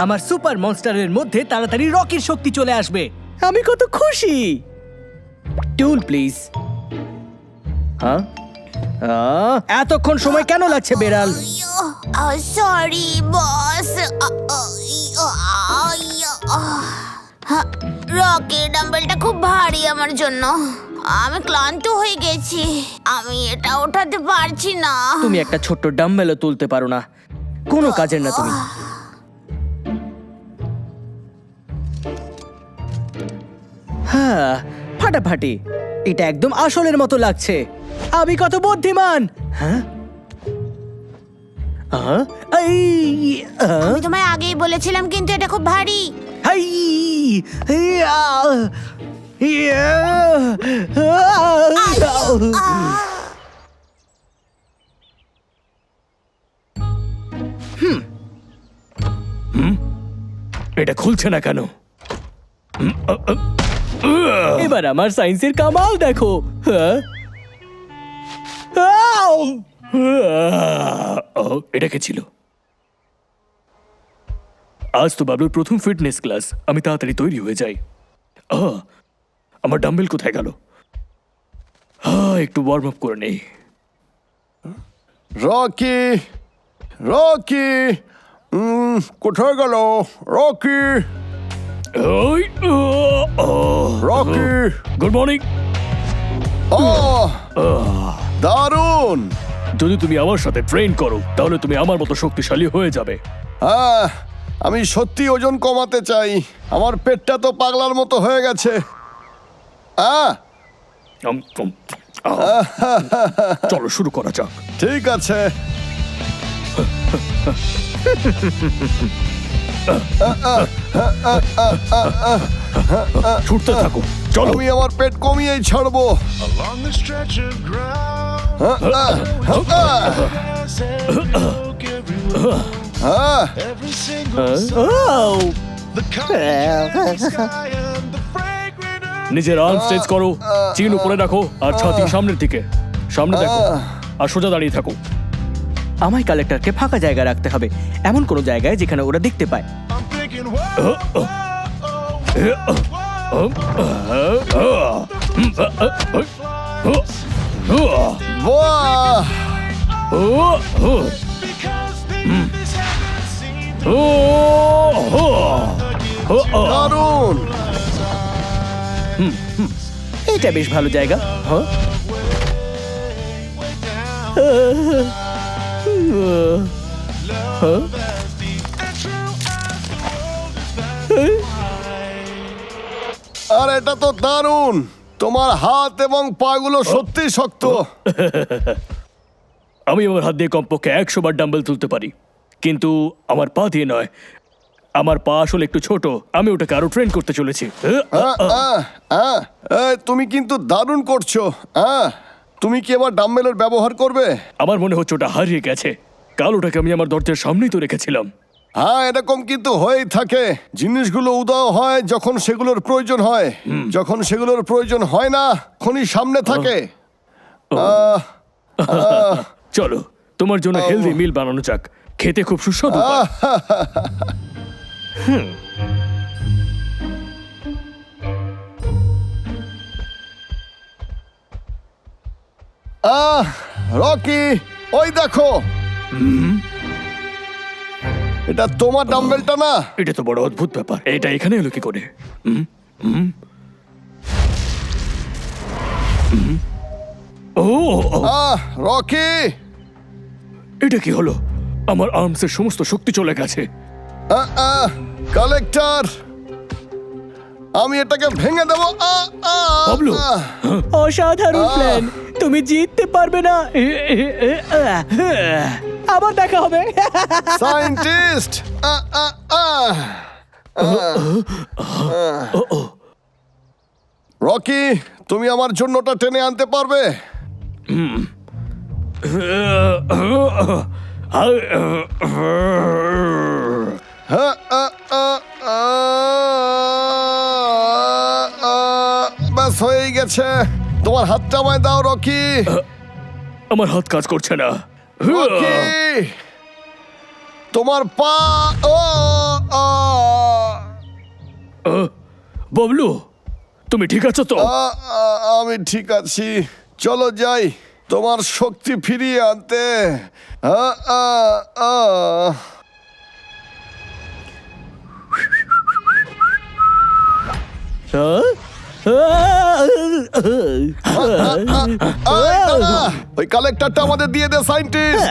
আমার সুপার মনস্টারের মধ্যে তাড়াতাড়ি রকির শক্তি চলে আসবে। আমি কত খুশি। টুল প্লিজ। হ্যাঁ, এতক্ষণ সময় কেন লাগছে বেড়াল? Sorry boss. রকের ডাম্বেলটা খুব ভারী আমার জন্য। আমি ক্লান্ত হয়ে গেছি, আমি এটা ওঠাতে পারছি না। তুমি একটা ছোট্ট ডাম্বেলও তুলতে পারো না, কোনো কাজের না তুমি। হ্যাঁ, ফাটাফাটি। এটা একদম আসলের মতো লাগছে। আমি কত বুদ্ধিমান। হ্যাঁ, আমি তোমায় আগেই বলেছিলাম, কিন্তু এটা খুব ভারী। এটা খুলছে না কেন? এবার আমার সায়েন্সের কামাল দেখো। এটা কে ছিল? আজ তো বাবলুর প্রথম ফিটনেস ক্লাস। আমি তাড়াতাড়ি তৈরি হয়ে যাই। আমার ডাম্বেল কোথায় গেল? একটু ওয়ার্ম আপ করে নেই। রকি, রকি, কোথায় গেল রকি? Rocky, good morning. দারুণ। যদি তুমি আমার সাথে ট্রেন করো তাহলে তুমি আমার মতো শক্তিশালী হয়ে যাবে। হ্যাঁ, আমি সত্যি ওজন কমাতে চাই। আমার পেটটা তো পাগলার মতো হয়ে গেছে। চলো শুরু করা যাক। ঠিক আছে। ছুটতে থাকো, চলো। আমি আমার পেট কমিয়েই ছাড়বো। Along the stretch of ground, every single song, the color sky and the fragrant earth. নিজের আর্ম স্ট্রেচ করো, চিন উপরে রাখো আর ছাতি সামনের দিকে। সামনে দেখো আর সোজা দাঁড়িয়ে থাকো। আমায় কালেক্টরকে ফাঁকা জায়গা রাখতে হবে, এমন কোনো জায়গায় যেখানে ওরা দেখতে পায়। I'm thinking, whoa, বাহ, because this hasn't seemed দারুণ। এটা বেশ ভালো জায়গা। আর এটা তো দারুণ। তোমার হাত এবং পাগুলো সত্যি শক্ত। আমি আমার হাত দিয়ে কমপক্ষে 100 বার ডাম্বেল তুলতে পারি, কিন্তু আমার পা দিয়ে নয়। আমার পা আসলে একটু ছোট, আমি ওটাকে আরো ট্রেন করতে চলেছি। তুমি কিন্তু দারুণ করছো। তুমি কি এবার ডাম্বেলের ব্যবহার করবে? আমার মনে হচ্ছে ওটা হারিয়ে গেছে। কাল ওটাকে আমি আমার দরজার সামনেই তো রেখেছিলাম। হ্যাঁ, এরকম কিন্তু হয়েই থাকে। জিনিসগুলো উধাও হয় যখন সেগুলোর প্রয়োজন হয়। যখন সেগুলোর প্রয়োজন হয় না, তখনই সামনে থাকে। চলো তোমার জন্য হেলদি মিল বানানো যাক, খেতে খুব সুস্বাদু হয়। রকি, ওই দেখো। এটা তোমার ডাম্বেলটা না? এটা তো বড় অদ্ভুত ব্যাপার। এটা এখানে এলো কি করে? রকি, এটা কি হলো? আমার আর্মসের সমস্ত শক্তি চলে গেছে। কালেক্টর, আমি এটাকে ভেঙে দেবো। বাবলু, অসাধারণ প্ল্যান। তুমি জিততে পারবে না। আবার দেখা হবে। সায়েন্টিস্ট, রকি, তুমি আমার জন্য ওটা টেনে আনতে পারবে? ব্যাস, হয়েই গেছে। তোমার হাতটা আমায় দাও রকি। আমার হাত কাজ করছে না। রকি, তোমার পা। ও, আ, বাবলু, তুমি ঠিক আছো তো? আমি ঠিক আছি। চলো যাই তোমার শক্তি ফিরিয়ে আনতে। আ, আ, আ। দাঁড়া, ওই কালেক্টরটা আমাদের দিয়ে দে সায়েন্টিস্ট।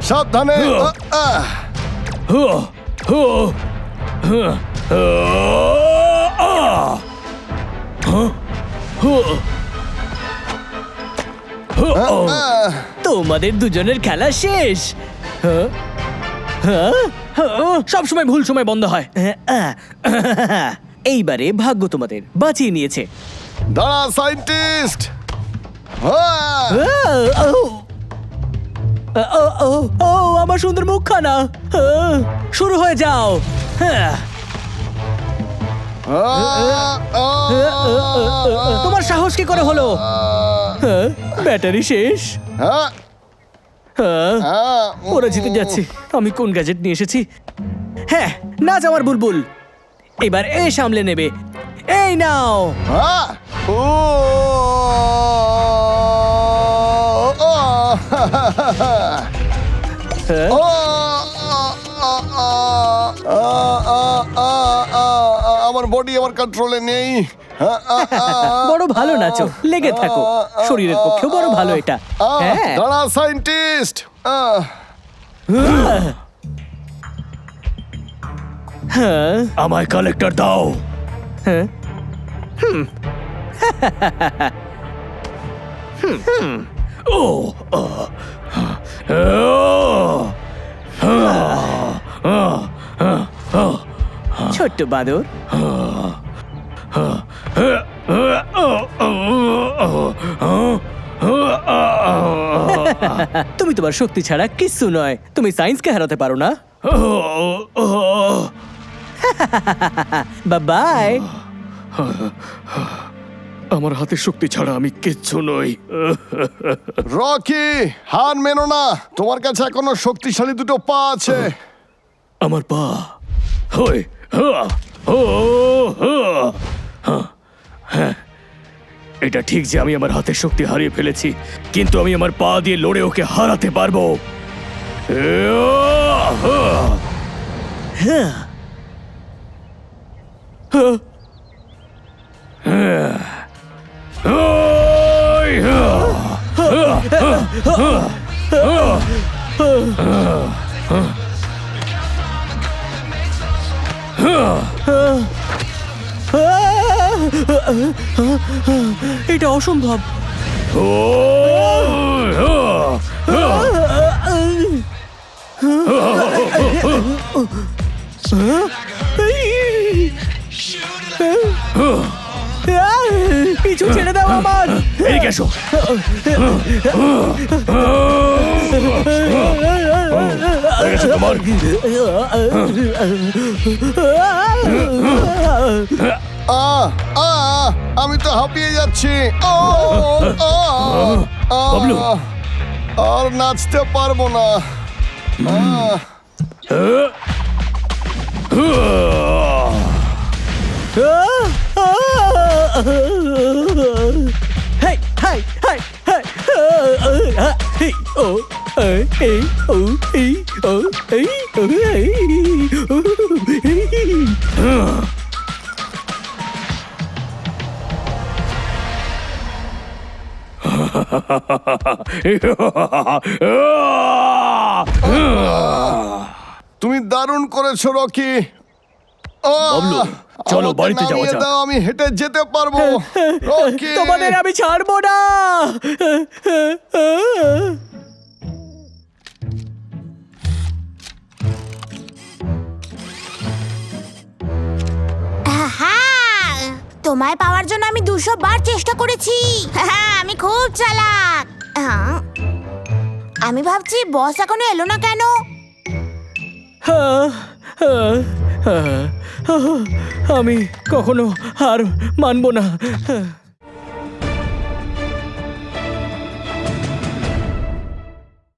সাবধানে। তোমাদের দুজনের খেলা শেষ। সব সময় ভুল সময় বন্ধ হয়। এইবারে ভাগ্য তোমাদের বাঁচিয়ে নিয়েছে। দাঁড়া সায়েন্টিস্ট। আমার সুন্দর মুখখানা। শুরু হয়ে যাও। তোমার সাহস কি করে হলো? ব্যাটারি শেষ। ওরা জিতে যাচ্ছে। আমি কোন গ্যাজেট নিয়ে এসেছি? হ্যাঁ, নাচ আমার বুলবুল। এবার এ সামলে নেবে। এই নাও। আমার বডি আমার কন্ট্রোলে নেই। বড় ভালো নাচো, লেগে থাকো। শরীরের পক্ষেও বড় ভালো এটা। হ্যাঁ। দাঁড়া সায়েন্টিস্ট। আমায় কালেক্টর দাও। ছোট্ট বাদর। তুমি তোমার শক্তি ছাড়া কিচ্ছু নয়। তুমি সায়েন্সকে হারাতে পারো না। বাই। আমার হাতে শক্তি ছাড়া আমি কিচ্ছু নই। রকি, হার মেনো না। তোমার কাছে এখনো শক্তিশালী দুটো পা আছে। আমার পা। এটা ঠিক যে আমি আমার হাতের শক্তি হারিয়ে ফেলেছি, কিন্তু আমি আমার পা দিয়ে লড়ে ওকে হারাতে পারবো। এটা অসম্ভব। পিছু ছেড়ে দাও আমার। এই গেছো। তোমার আমি তো হাঁপিয়ে যাচ্ছি। বাবলু। আর নাচতে পারবো না। Hey, hey, hey, hey, hey, oh, hey, hey, oh, hey, oh, hey, oh, hey. তুমি দারুণ করেছো রকি। বাবলু, চলো আমাকে বাড়িতে যাওয়া নামিয়ে যাক। দাও, আমি হেঁটে যেতে পারবো। রকি, তোমাদের আমি ছাড়বো না। হ্যাঁ, তোমায় পাওয়ার জন্য আমি 200 বার চেষ্টা করেছি। হ্যাঁ, আমি খুব চালাক। আমি ভাবছি বস এখনো এলো না কেন? আমি কখনো হার মানবো না।